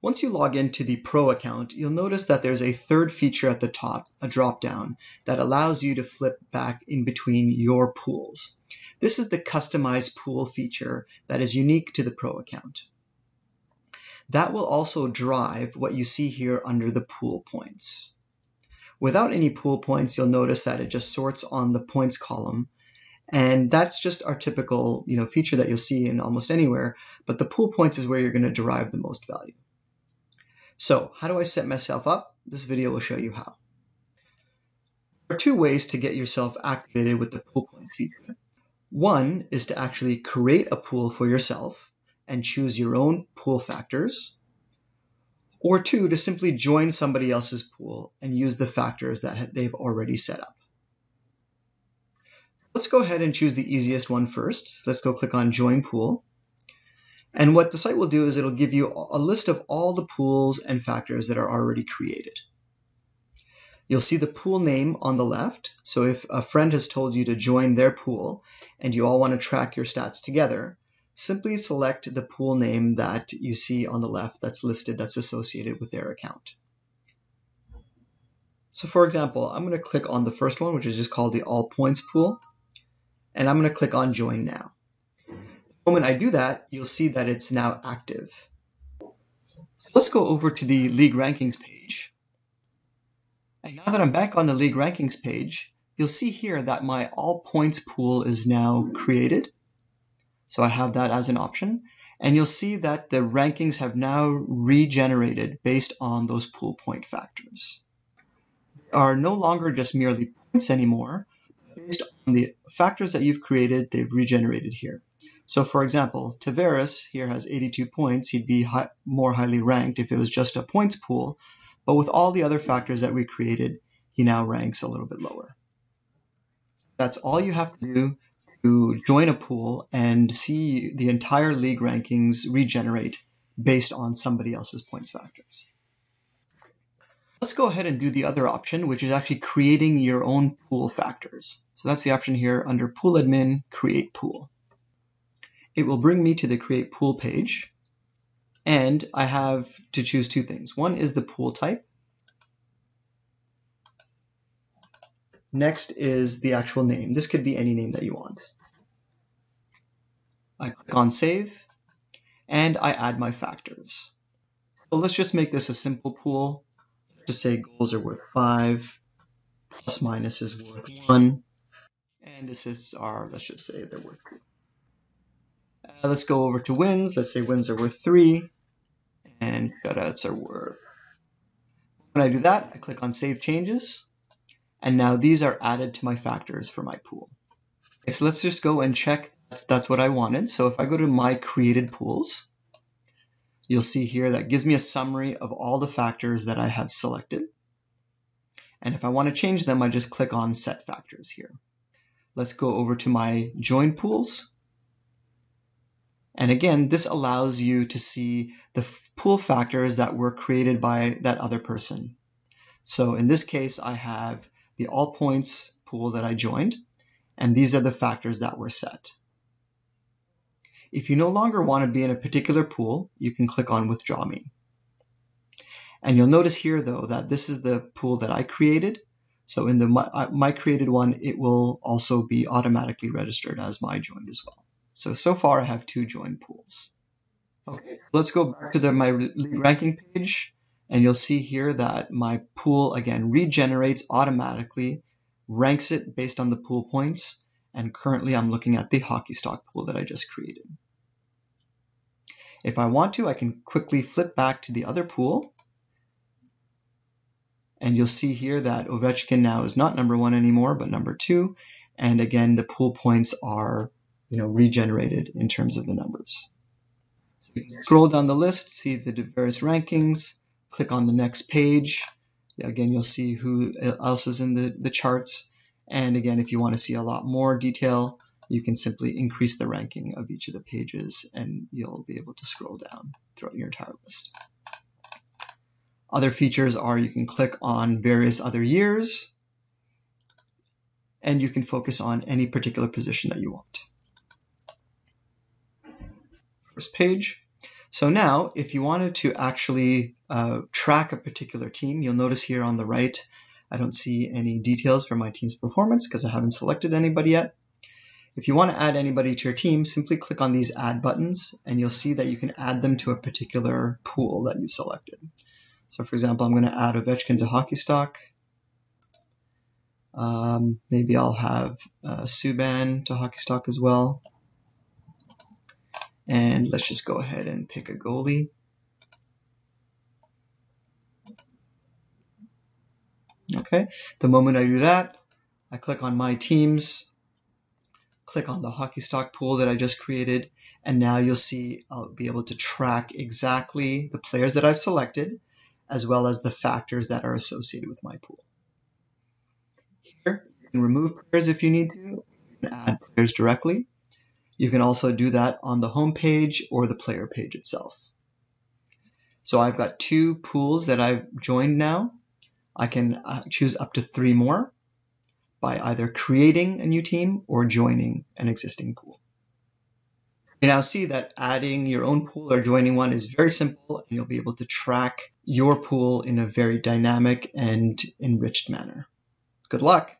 Once you log into the Pro account, you'll notice that there's a third feature at the top, a drop-down, that allows you to flip back in between your pools. This is the Customize Pool feature that is unique to the Pro account. That will also drive what you see here under the pool points. Without any pool points, you'll notice that it just sorts on the points column. And that's just our typical feature that you'll see in almost anywhere, but the pool points is where you're going to derive the most value. So how do I set myself up? This video will show you how. There are two ways to get yourself activated with the pool points feature. One is to actually create a pool for yourself and choose your own pool factors. Or two, to simply join somebody else's pool and use the factors that they've already set up. Let's go ahead and choose the easiest one first. Let's go click on Join Pool. And what the site will do is it'll give you a list of all the pools and factors that are already created. You'll see the pool name on the left. So if a friend has told you to join their pool and you all want to track your stats together, simply select the pool name that you see on the left that's listed, that's associated with their account. So for example, I'm going to click on the first one, which is just called the All Points Pool. And I'm going to click on Join Now. The moment I do that, you'll see that it's now active. Let's go over to the League Rankings page. And now that I'm back on the League Rankings page, you'll see here that my All Points pool is now created. So I have that as an option. And you'll see that the rankings have now regenerated based on those pool point factors. They are no longer just merely points anymore. Based on the factors that you've created, they've regenerated here. So for example, Tavares here has 82 points. He'd be more highly ranked if it was just a points pool. But with all the other factors that we created, he now ranks a little bit lower. That's all you have to do to join a pool and see the entire league rankings regenerate based on somebody else's points factors. Let's go ahead and do the other option, which is actually creating your own pool factors. So that's the option here under Pool Admin, Create Pool. It will bring me to the Create Pool page, and I have to choose two things. One is the pool type. Next is the actual name. This could be any name that you want. I click on Save, and I add my factors. So let's just make this a simple pool. Just say goals are worth 5, plus minus is worth 1, and assists are, let's just say they're worth 2. Let's go over to wins. Let's say wins are worth 3, and shutouts are worth. When I do that, I click on Save Changes, and now these are added to my factors for my pool. Okay, so let's just go and check that's what I wanted. So if I go to My Created Pools, you'll see here that gives me a summary of all the factors that I have selected. And if I want to change them, I just click on Set Factors here. Let's go over to my Join Pools. And again, this allows you to see the pool factors that were created by that other person. So in this case, I have the All Points pool that I joined, and these are the factors that were set. If you no longer want to be in a particular pool, you can click on Withdraw Me. And you'll notice here, though, that this is the pool that I created. So in the my created one, it will also be automatically registered as my joined as well. So far I have 2 joined pools. Okay, let's go back to my league ranking page, and you'll see here that my pool, again, regenerates automatically, ranks it based on the pool points, and currently I'm looking at the hockey stock pool that I just created. If I want to, I can quickly flip back to the other pool, and you'll see here that Ovechkin now is not number 1 anymore, but number 2, and again, the pool points are regenerated in terms of the numbers. Scroll down the list, see the various rankings, click on the next page. Again, you'll see who else is in the charts. And again, if you want to see a lot more detail, you can simply increase the ranking of each of the pages and you'll be able to scroll down throughout your entire list. Other features are you can click on various other years and you can focus on any particular position that you want. First page. So now, if you wanted to actually track a particular team, you'll notice here on the right, I don't see any details for my team's performance because I haven't selected anybody yet. If you want to add anybody to your team, simply click on these add buttons and you'll see that you can add them to a particular pool that you've selected. So for example, I'm going to add Ovechkin to Hockeystock. Maybe I'll have Subban to Hockeystock as well. And let's just go ahead and pick a goalie. Okay, the moment I do that, I click on My Teams, click on the Hockeystock pool that I just created, and now you'll see I'll be able to track exactly the players that I've selected, as well as the factors that are associated with my pool. Here, you can remove players if you need to, you can add players directly. You can also do that on the home page or the player page itself. So I've got 2 pools that I've joined now. I can choose up to 3 more by either creating a new team or joining an existing pool. You now see that adding your own pool or joining one is very simple, and you'll be able to track your pool in a very dynamic and enriched manner. Good luck!